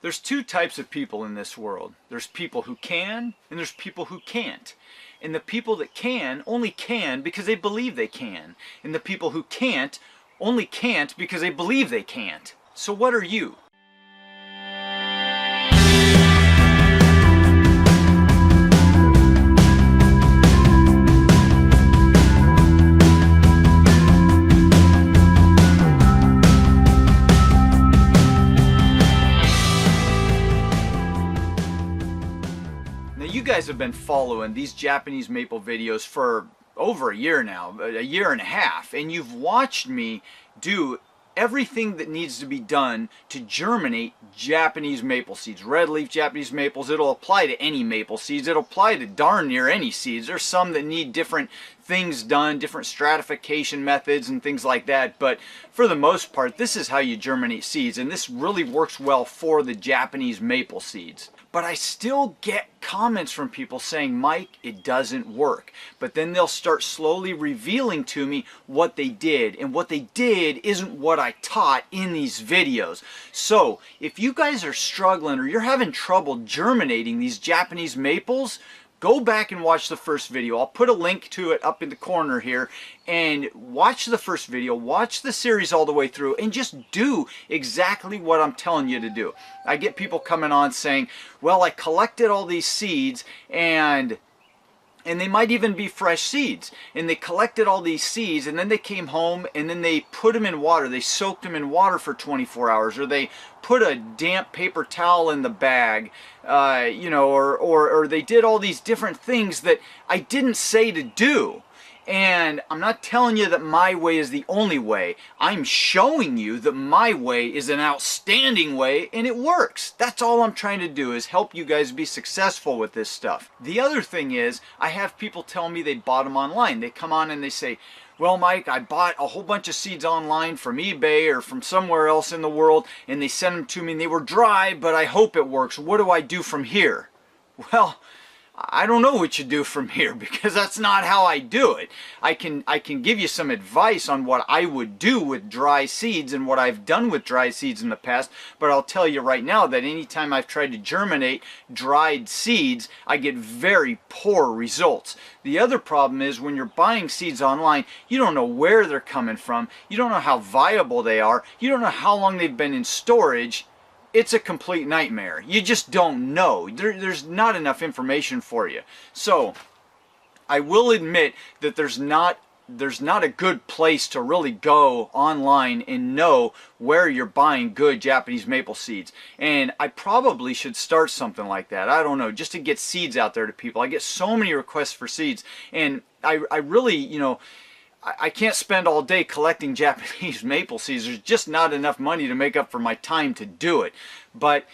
There's two types of people in this world. There's people who can, and there's people who can't. And the people that can only can because they believe they can. And the people who can't only can't because they believe they can't. So what are you? You guys have been following these Japanese maple videos for over a year now, a year and a half, and you've watched me do everything that needs to be done to germinate Japanese maple seeds. Red leaf Japanese maples, it'll apply to any maple seeds. It'll apply to darn near any seeds. There's some that need different things done, different stratification methods and things like that, but for the most part, this is how you germinate seeds, and this really works well for the Japanese maple seeds. But I still get comments from people saying, Mike, it doesn't work. But then they'll start slowly revealing to me what they did. And what they did isn't what I taught in these videos. So if you guys are struggling or you're having trouble germinating these Japanese maples, go back and watch the first video. I'll put a link to it up in the corner here, and watch the first video, watch the series all the way through, and just do exactly what I'm telling you to do. I get people coming on saying, well, I collected all these seeds, and they might even be fresh seeds, and they collected all these seeds, and then they came home and then they put them in water. They soaked them in water for 24 hours, or they put a damp paper towel in the bag, you know, or they did all these different things that I didn't say to do. And I'm not telling you that my way is the only way. I'm showing you that my way is an outstanding way, and it works. That's all I'm trying to do, is help you guys be successful with this stuff. The other thing is, I have people tell me they bought them online. They come on and they say, well, Mike, I bought a whole bunch of seeds online from eBay or from somewhere else in the world, and they sent them to me and they were dry, but I hope it works. What do I do from here? Well, I don't know what you do from here, because that's not how I do it. I can give you some advice on what I would do with dry seeds and what I've done with dry seeds in the past, but I'll tell you right now that anytime I've tried to germinate dried seeds, I get very poor results. The other problem is when you're buying seeds online, you don't know where they're coming from, you don't know how viable they are, you don't know how long they've been in storage. It's a complete nightmare. You just don't know. There's not enough information for you. So I will admit that there's not a good place to really go online and know where you're buying good Japanese maple seeds. And I probably should start something like that. I don't know, just to get seeds out there to people. I get so many requests for seeds, and I really, you know, I can't spend all day collecting Japanese maple seeds. There's just not enough money to make up for my time to do it. But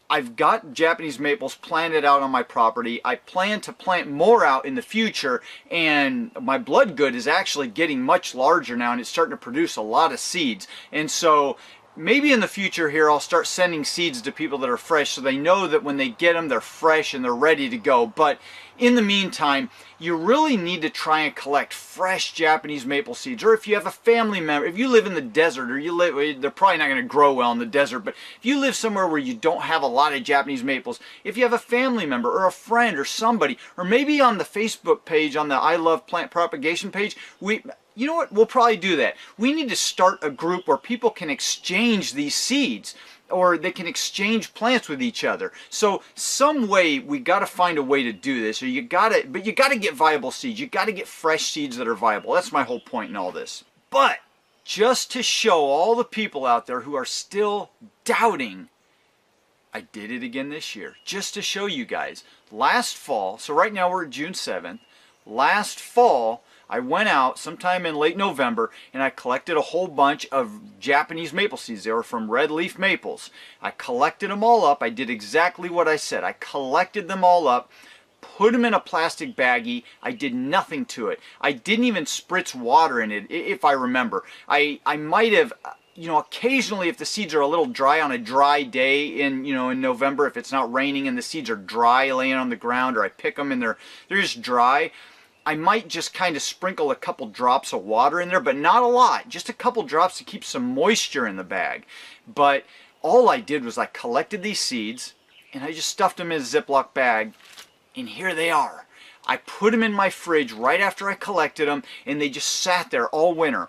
I've got Japanese maples planted out on my property. I plan to plant more out in the future, and my blood good is actually getting much larger now, and it's starting to produce a lot of seeds. And so maybe in the future here I'll start sending seeds to people that are fresh, so they know that when they get them, they're fresh and they're ready to go. But in the meantime, you really need to try and collect fresh Japanese maple seeds. Or if you have a family member, if you live in the desert, or you live, they're probably not going to grow well in the desert, but if you live somewhere where you don't have a lot of Japanese maples, if you have a family member or a friend or somebody, or maybe on the Facebook page, on the I Love Plant Propagation page, you know what, we'll probably do that. We need to start a group where people can exchange these seeds, or they can exchange plants with each other. So some way, we got to find a way to do this. Or but you got to get viable seeds. You got to get fresh seeds that are viable. That's my whole point in all this. But just to show all the people out there who are still doubting, I did it again this year, just to show you guys. Last fall, so right now we're June 7th, last fall, I went out sometime in late November and I collected a whole bunch of Japanese maple seeds. They were from red leaf maples. I collected them all up. I did exactly what I said. I collected them all up, put them in a plastic baggie. I did nothing to it. I didn't even spritz water in it, if I remember. I might have, you know, occasionally if the seeds are a little dry on a dry day in November, if it's not raining and the seeds are dry laying on the ground, or I pick them and they're just dry, I might just kind of sprinkle a couple drops of water in there, but not a lot. Just a couple drops to keep some moisture in the bag. But all I did was I collected these seeds and I just stuffed them in a Ziploc bag, and here they are. I put them in my fridge right after I collected them, and they just sat there all winter.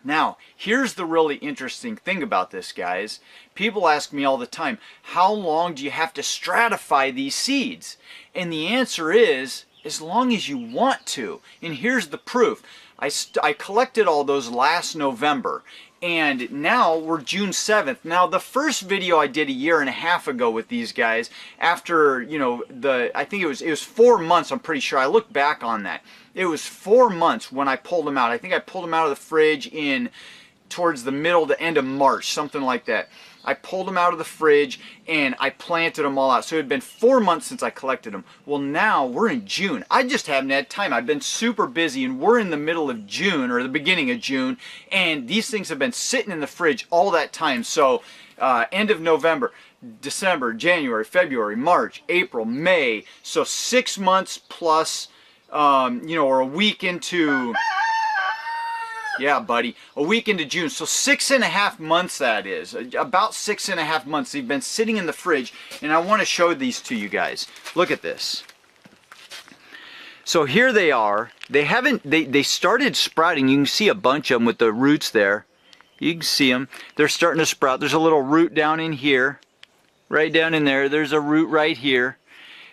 Now, here's the really interesting thing about this, guys. People ask me all the time, how long do you have to stratify these seeds? And the answer is, as long as you want to. And here's the proof. I collected all those last November, and now we're June 7th. Now, the first video I did a year and a half ago with these guys, after, you know, I think it was 4 months, I'm pretty sure. I looked back on that. It was 4 months when I pulled them out. I think I pulled them out of the fridge towards the middle to end of March, something like that. I pulled them out of the fridge and I planted them all out. So it had been 4 months since I collected them. Well, now we're in June. I just haven't had time. I've been super busy, and we're in the middle of June, or the beginning of June, and these things have been sitting in the fridge all that time. So end of November, December, January, February, March, April, May. So 6 months plus, you know, or a week into... Yeah, buddy. A week into June. So 6.5 months that is. About 6.5 months. They've been sitting in the fridge. And I want to show these to you guys. Look at this. So here they are. They started sprouting. You can see a bunch of them with the roots there. You can see them. They're starting to sprout. There's a little root down in here. Right down in there. There's a root right here.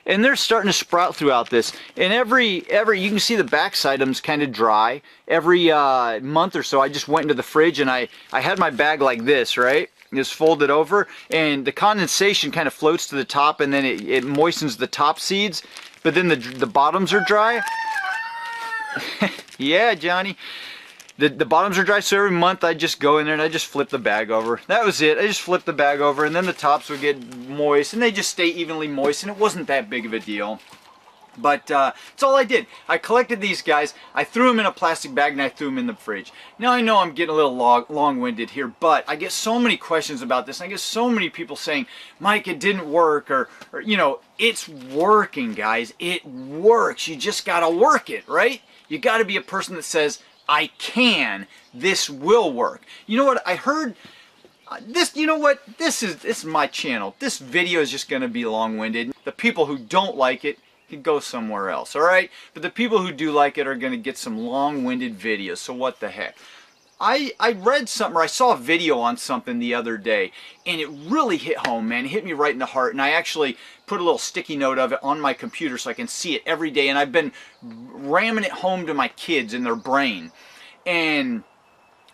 And they're starting to sprout throughout this. And every you can see the backside of them's kind of dry. Every month or so, I just went into the fridge and I had my bag like this, right? Just folded over, and the condensation kind of floats to the top, and then it moistens the top seeds. But then the bottoms are dry. Yeah, Johnny. The bottoms are dry, so every month I just go in there and I just flip the bag over. That was it. I just flipped the bag over, and then the tops would get moist, and they just stay evenly moist, and it wasn't that big of a deal. But that's all I did. I collected these guys, I threw them in a plastic bag, and I threw them in the fridge. Now, I know I'm getting a little long-winded here, but I get so many questions about this. I get so many people saying, Mike, it didn't work, or you know, it's working, guys. It works. You just got to work it, right? You got to be a person that says, I can. This will work. You know what? I heard this. You know what? This is my channel. This video is just going to be long-winded. The people who don't like it can go somewhere else. All right? But the people who do like it are going to get some long-winded videos. So what the heck? I read something, or I saw a video on something the other day, and it really hit home, man. It hit me right in the heart, and I actually put a little sticky note of it on my computer so I can see it every day, and I've been ramming it home to my kids in their brain. And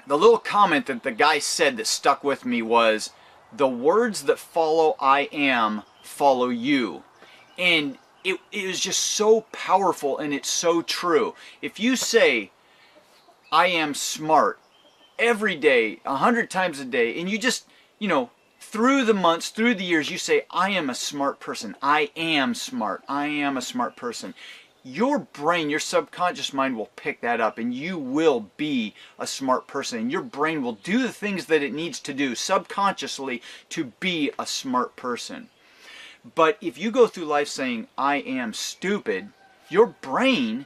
the little comment that the guy said that stuck with me was, the words that follow I am follow you. And it was just so powerful, and it's so true. If you say, I am smart, every day, 100 times a day, and you just, you know, through the months, through the years, you say, I am a smart person. I am smart. I am a smart person. Your brain, your subconscious mind will pick that up, and you will be a smart person. And your brain will do the things that it needs to do subconsciously to be a smart person. But if you go through life saying, I am stupid, your brain,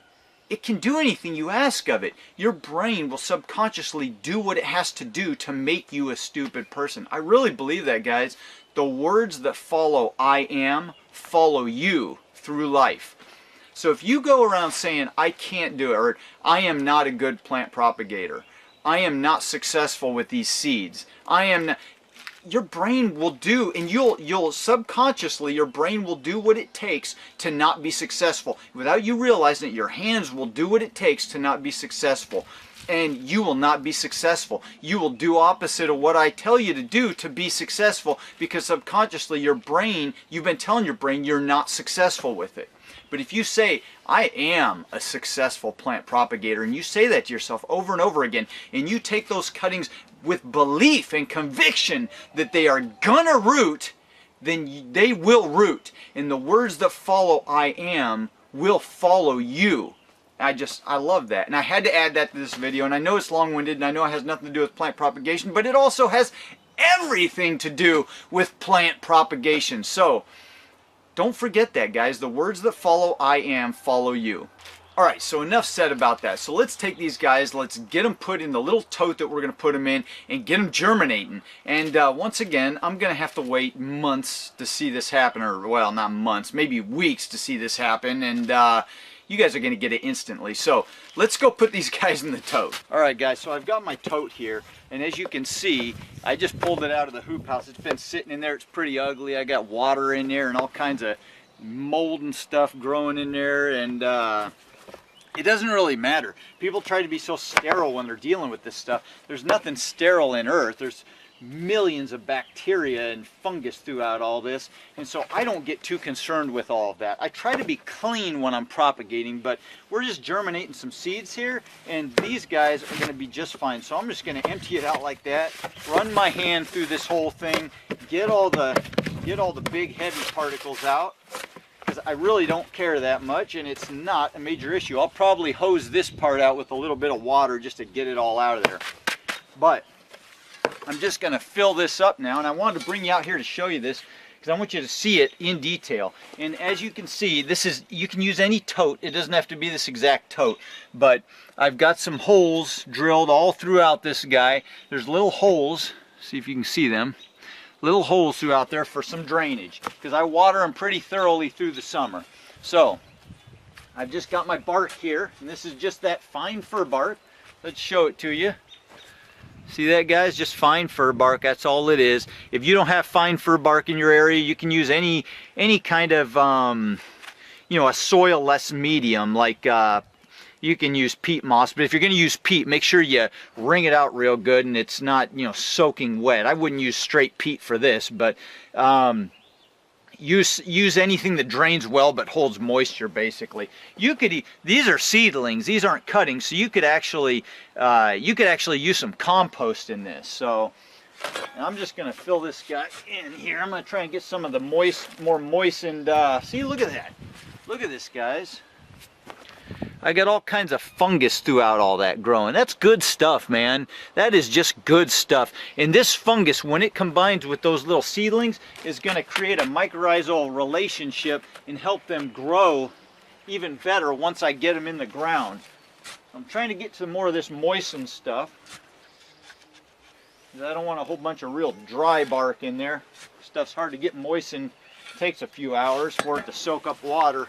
it can do anything you ask of it. Your brain will subconsciously do what it has to do to make you a stupid person. I really believe that, guys. The words that follow I am follow you through life. So if you go around saying I can't do it, or I am not a good plant propagator, I am not successful with these seeds, I am not, your brain will do, and you'll subconsciously, your brain will do what it takes to not be successful. Without you realizing it, your hands will do what it takes to not be successful. And you will not be successful. You will do opposite of what I tell you to do to be successful, because subconsciously your brain, you've been telling your brain you're not successful with it. But if you say, I am a successful plant propagator, and you say that to yourself over and over again, and you take those cuttings with belief and conviction that they are gonna root, then they will root. And the words that follow I am will follow you. I love that. And I had to add that to this video. And I know it's long-winded, and I know it has nothing to do with plant propagation, but it also has everything to do with plant propagation. So don't forget that, guys. The words that follow I am follow you. All right, so enough said about that. So let's take these guys, let's get them put in the little tote that we're going to put them in and get them germinating. And once again, I'm going to have to wait months to see this happen, or well, not months, maybe weeks to see this happen. And you guys are going to get it instantly. So let's go put these guys in the tote. All right, guys, so I've got my tote here. And as you can see, I just pulled it out of the hoop house. It's been sitting in there. It's pretty ugly. I got water in there and all kinds of mold and stuff growing in there. And it doesn't really matter. People try to be so sterile when they're dealing with this stuff. There's nothing sterile in earth. There's millions of bacteria and fungus throughout all this, and so I don't get too concerned with all of that. I try to be clean when I'm propagating, but we're just germinating some seeds here, and these guys are going to be just fine. So I'm just going to empty it out like that, run my hand through this whole thing, get all the big heavy particles out, because I really don't care that much, and it's not a major issue. I'll probably hose this part out with a little bit of water just to get it all out of there. But I'm just going to fill this up now, and I wanted to bring you out here to show you this because I want you to see it in detail. And as you can see, this is, you can use any tote. It doesn't have to be this exact tote, but I've got some holes drilled all throughout this guy. There's little holes, see if you can see them, little holes throughout there for some drainage because I water them pretty thoroughly through the summer. So I've just got my bark here, and this is just that fine fir bark. Let's show it to you. See that, guys? Just fine fir bark, that's all it is. If you don't have fine fir bark in your area, you can use any kind of you know, a soil-less medium, like you can use peat moss. But if you're going to use peat, make sure you wring it out real good and it's not, you know, soaking wet. I wouldn't use straight peat for this, but use anything that drains well but holds moisture. Basically, you could, these are seedlings, these aren't cuttings, so you could actually use some compost in this. So I'm just going to fill this guy in here. I'm going to try and get some of the more moistened, see, look at that, look at this, guys. I got all kinds of fungus throughout all that growing. That's good stuff, man. That is just good stuff. And this fungus, when it combines with those little seedlings, is going to create a mycorrhizal relationship and help them grow even better once I get them in the ground. I'm trying to get some more of this moistened stuff. I don't want a whole bunch of real dry bark in there. Stuff's hard to get moistened. It takes a few hours for it to soak up water.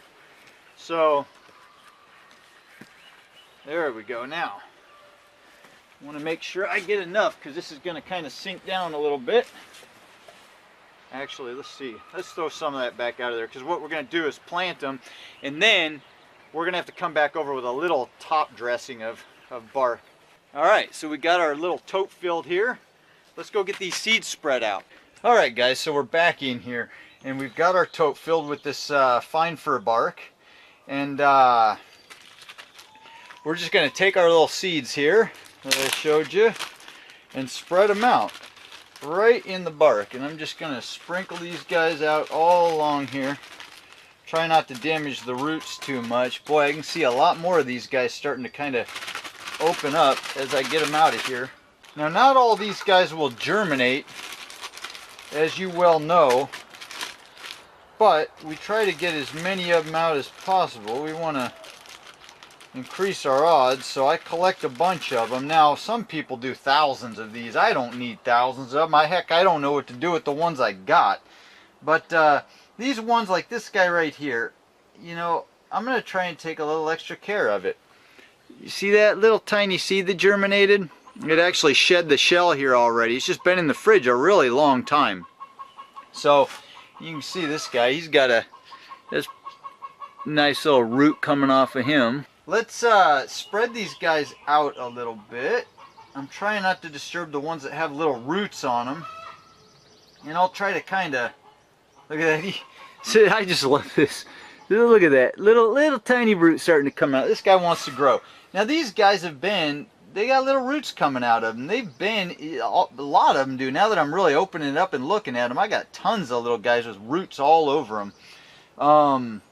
So there we go. Now, I want to make sure I get enough because this is going to kind of sink down a little bit. Actually, let's see. Let's throw some of that back out of there because what we're going to do is plant them, and then we're going to have to come back over with a little top dressing of bark. All right, so we got our little tote filled here. Let's go get these seeds spread out. All right, guys, so we're back in here, and we've got our tote filled with this fine fir bark, and we're just going to take our little seeds here that I showed you and spread them out right in the bark. And I'm just going to sprinkle these guys out all along here. Try not to damage the roots too much. Boy, I can see a lot more of these guys starting to kind of open up as I get them out of here. Now, not all these guys will germinate, as you well know, but we try to get as many of them out as possible. We want to increase our odds, so I collect a bunch of them. Now, some people do thousands of these. I don't need thousands of them. Heck, I don't know what to do with the ones I got. But these ones like this guy right here, you know, I'm going to try and take a little extra care of it. You see that little tiny seed that germinated? It actually shed the shell here already. It's just been in the fridge a really long time. So you can see this guy, he's got this nice little root coming off of him. Let's spread these guys out a little bit. I'm trying not to disturb the ones that have little roots on them. And I'll try to kind of, look at that. See, I just love this. Look at that. Little tiny root starting to come out. This guy wants to grow. Now these guys have been, they got little roots coming out of them. They've been, a lot of them do. Now that I'm really opening it up and looking at them, I got tons of little guys with roots all over them.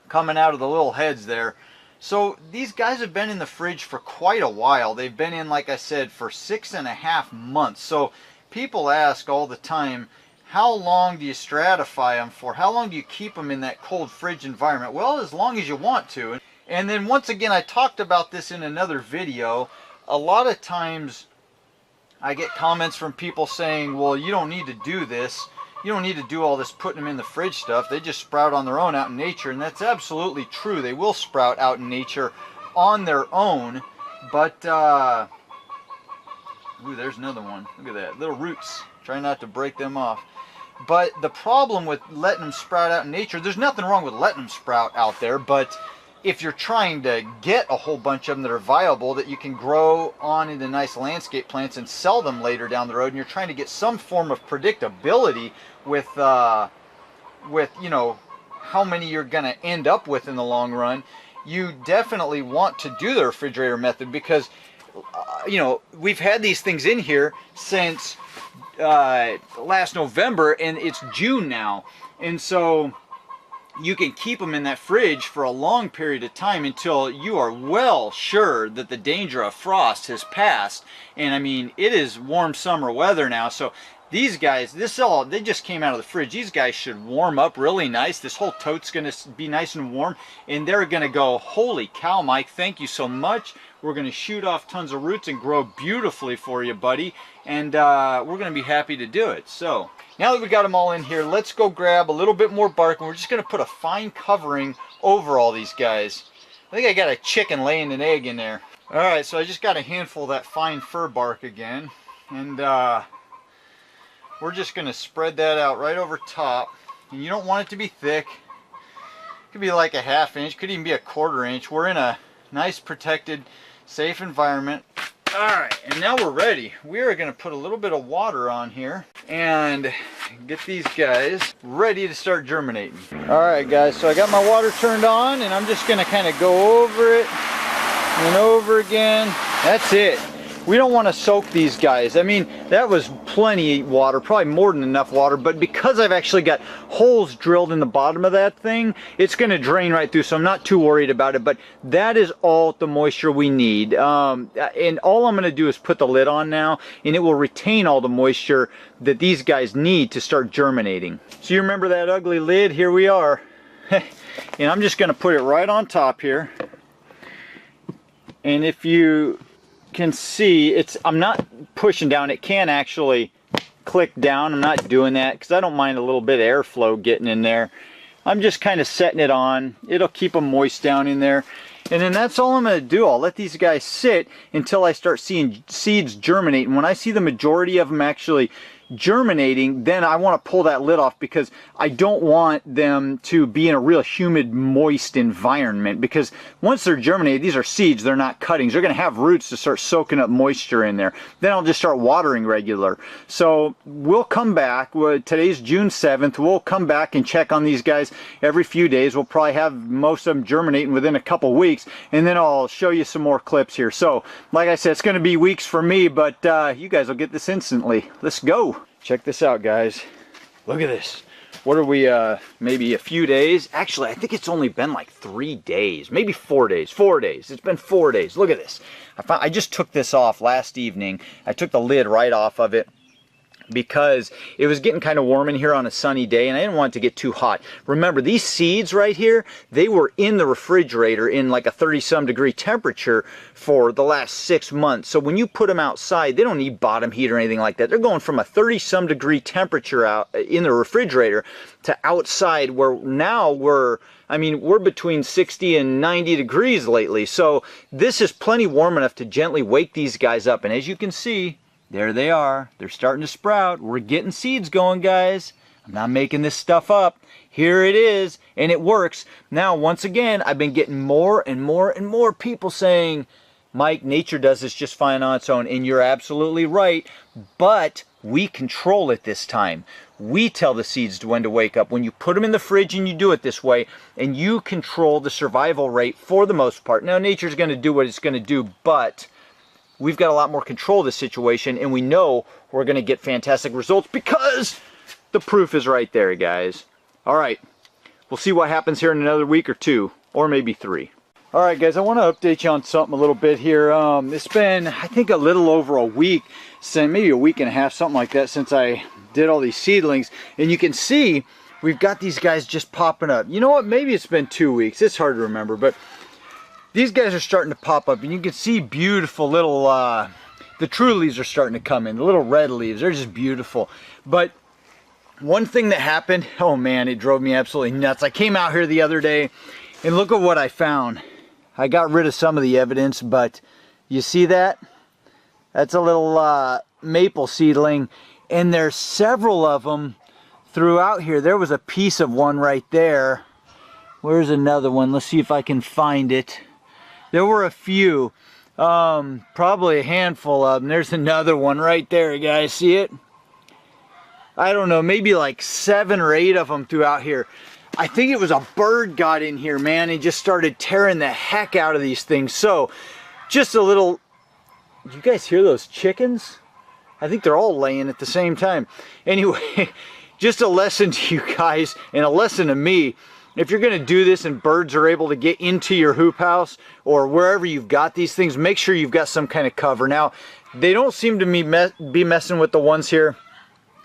Coming out of the little heads there. So these guys have been in the fridge for quite a while. They've been in, like I said, for 6.5 months. So people ask all the time, how long do you stratify them for? How long do you keep them in that cold fridge environment? Well, as long as you want to. And then once again, I talked about this in another video. A lot of times I get comments from people saying, well, you don't need to do this. You don't need to do all this putting them in the fridge stuff. They just sprout on their own out in nature. And that's absolutely true. They will sprout out in nature on their own. But, ooh, there's another one. Look at that. Little roots. Try not to break them off. But the problem with letting them sprout out in nature, there's nothing wrong with letting them sprout out there, but if you're trying to get a whole bunch of them that are viable that you can grow on into nice landscape plants and sell them later down the road, and you're trying to get some form of predictability with you know, how many you're going to end up with in the long run, you definitely want to do the refrigerator method, because you know, we've had these things in here since last November, and it's June now, and so you can keep them in that fridge for a long period of time until you are well sure that the danger of frost has passed. And I mean, it is warm summer weather now, so these guys, they just came out of the fridge. These guys should warm up really nice. This whole tote's gonna be nice and warm, and they're gonna go, holy cow, Mike, thank you so much. We're gonna shoot off tons of roots and grow beautifully for you, buddy. And we're gonna be happy to do it. So now that we got them all in here, let's go grab a little bit more bark, and we're just gonna put a fine covering over all these guys. I think I got a chicken laying an egg in there. All right, so I just got a handful of that fine fir bark again, and we're just going to spread that out right over top. And you don't want it to be thick. It could be like a ½ inch, could even be a ¼ inch. We're in a nice protected, safe environment. Alright, and now we're ready. We are going to put a little bit of water on here and get these guys ready to start germinating. Alright guys, so I got my water turned on, and I'm just going to kind of go over it and over again. That's it. We don't want to soak these guys. I mean, that was plenty of water, probably more than enough water, but because I've actually got holes drilled in the bottom of that thing, it's going to drain right through, so I'm not too worried about it. But that is all the moisture we need. And all I'm going to do is put the lid on now, and it will retain all the moisture that these guys need to start germinating. So you remember that ugly lid? Here we are. And I'm just going to put it right on top here. And if you can see, I'm not pushing down. It can actually click down. I'm not doing that because I don't mind a little bit of airflow getting in there. I'm just kind of setting it on. It'll keep them moist down in there. And then that's all I'm going to do. I'll let these guys sit until I start seeing seeds germinate. And when I see the majority of them actually germinating, then I want to pull that lid off, because I don't want them to be in a real humid, moist environment, because once they're germinated, these are seeds, they're not cuttings. They're going to have roots to start soaking up moisture in there. Then I'll just start watering regular. So we'll come back. Today's June 7th. We'll come back and check on these guys every few days. We'll probably have most of them germinating within a couple weeks, and then I'll show you some more clips here. So like I said, it's going to be weeks for me, but you guys will get this instantly. Let's go. Check this out, guys. Look at this. What are we, maybe a few days? Actually, I think it's only been like 3 days, maybe 4 days. 4 days. It's been 4 days. Look at this. I just took this off last evening. I took the lid right off of it, because it was getting kind of warm in here on a sunny day, and I didn't want it to get too hot. Remember, these seeds right here, they were in the refrigerator in like a 30-some degree temperature for the last 6 months. So when you put them outside, they don't need bottom heat or anything like that. They're going from a 30-some degree temperature out in the refrigerator to outside, where now we're between 60 and 90 degrees lately. So this is plenty warm enough to gently wake these guys up. And as you can see, there they are. They're starting to sprout. We're getting seeds going, guys. I'm not making this stuff up. Here it is, and it works. Now, once again, I've been getting more and more and more people saying, Mike, nature does this just fine on its own. And you're absolutely right, but we control it this time. We tell the seeds when to wake up. When you put them in the fridge and you do it this way, and you control the survival rate for the most part. Now, nature's going to do what it's going to do, but we've got a lot more control of this situation, and we know we're going to get fantastic results because the proof is right there, guys. All right, we'll see what happens here in another week or 2, or maybe 3. All right, guys, I want to update you on something a little bit here. It's been, I think, a little over a week, maybe a week and a half, something like that, since I did all these seedlings. And you can see we've got these guys just popping up. You know what? Maybe it's been 2 weeks. It's hard to remember, but these guys are starting to pop up, and you can see beautiful little, the true leaves are starting to come in. The little red leaves, they're just beautiful. But one thing that happened, oh man, it drove me absolutely nuts. I came out here the other day, and look at what I found. I got rid of some of the evidence, but you see that? That's a little maple seedling, and there's several of them throughout here. There was a piece of one right there. Where's another one? Let's see if I can find it. There were a few, probably a handful of them. There's another one right there, you guys see it? I don't know, maybe like 7 or 8 of them throughout here. I think it was a bird got in here, man, and just started tearing the heck out of these things. So, just a little, did you guys hear those chickens? I think they're all laying at the same time. Anyway, just a lesson to you guys and a lesson to me. If you're going to do this and birds are able to get into your hoop house or wherever you've got these things, make sure you've got some kind of cover. Now, they don't seem to be messing with the ones here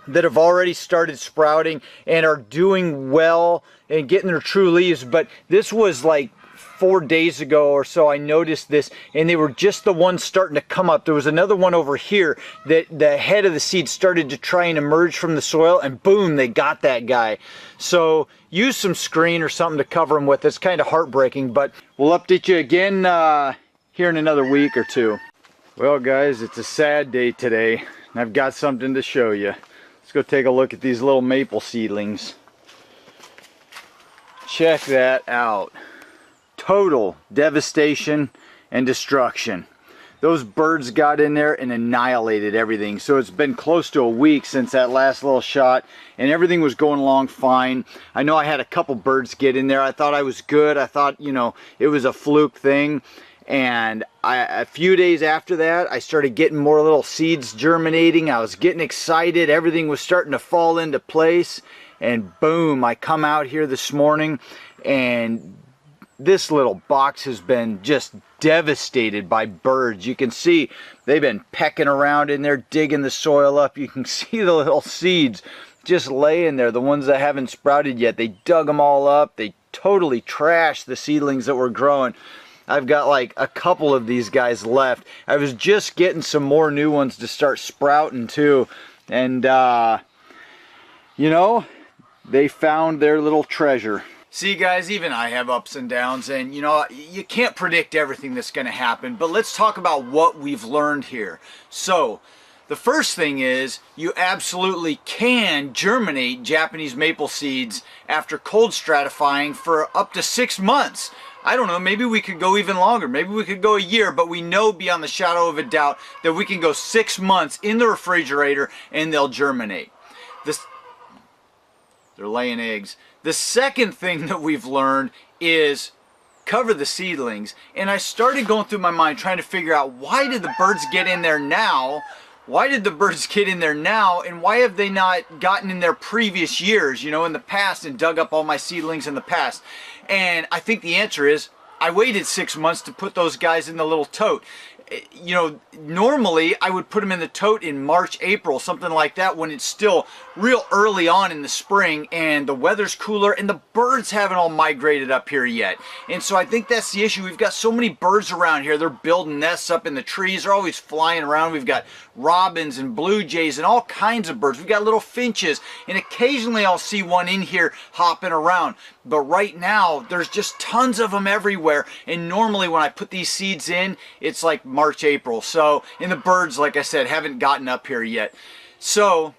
that have already started sprouting and are doing well and getting their true leaves, but this was like 4 days ago or so I noticed this, and they were just the ones starting to come up. There was another one over here that the head of the seed started to try and emerge from the soil, and boom, they got that guy. So use some screen or something to cover them with. It's kind of heartbreaking, but we'll update you again here in another week or two. Well guys, it's a sad day today, and I've got something to show you. Let's go take a look at these little maple seedlings. Check that out. Total devastation and destruction. Those birds got in there and annihilated everything. So it's been close to a week since that last little shot, and everything was going along fine. I know I had a couple birds get in there. I thought I was good. I thought, you know, it was a fluke thing. And a few days after that, I started getting more little seeds germinating. I was getting excited. Everything was starting to fall into place. And boom, I come out here this morning, and this little box has been just devastated by birds. You can see they've been pecking around in there, digging the soil up. You can see the little seeds just laying there, the ones that haven't sprouted yet. They dug them all up. They totally trashed the seedlings that were growing. I've got like a couple of these guys left. I was just getting some more new ones to start sprouting too. And, you know, they found their little treasure. See guys, even I have ups and downs, and you know, you can't predict everything that's going to happen, but let's talk about what we've learned here. So, the first thing is, you absolutely can germinate Japanese maple seeds after cold stratifying for up to 6 months. I don't know, maybe we could go even longer, maybe we could go a year, but we know beyond the shadow of a doubt that we can go 6 months in the refrigerator and they'll germinate. They're laying eggs. The second thing that we've learned is cover the seedlings. And I started going through my mind trying to figure out, why did the birds get in there now? Why did the birds get in there now? And why have they not gotten in there previous years, you know, in the past, and dug up all my seedlings in the past? And I think the answer is, I waited 6 months to put those guys in the little tote. You know, normally I would put them in the tote in March, April, something like that, when it's still real early on in the spring and the weather's cooler and the birds haven't all migrated up here yet. And so I think that's the issue. We've got so many birds around here. They're building nests up in the trees. They're always flying around. We've got robins and blue jays and all kinds of birds. We've got little finches, and occasionally I'll see one in here hopping around. But right now, there's just tons of them everywhere. And normally when I put these seeds in, it's like March, April. So, and the birds, like I said, haven't gotten up here yet. So,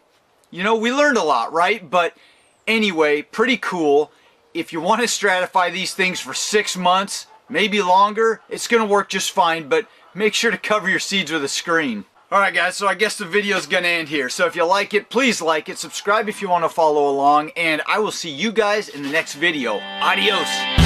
you know, we learned a lot, right? But anyway, pretty cool. If you want to stratify these things for 6 months, maybe longer, it's going to work just fine. But make sure to cover your seeds with a screen. Alright guys, so I guess the video's gonna end here. So if you like it, please like it, subscribe if you want to follow along, and I will see you guys in the next video. Adios!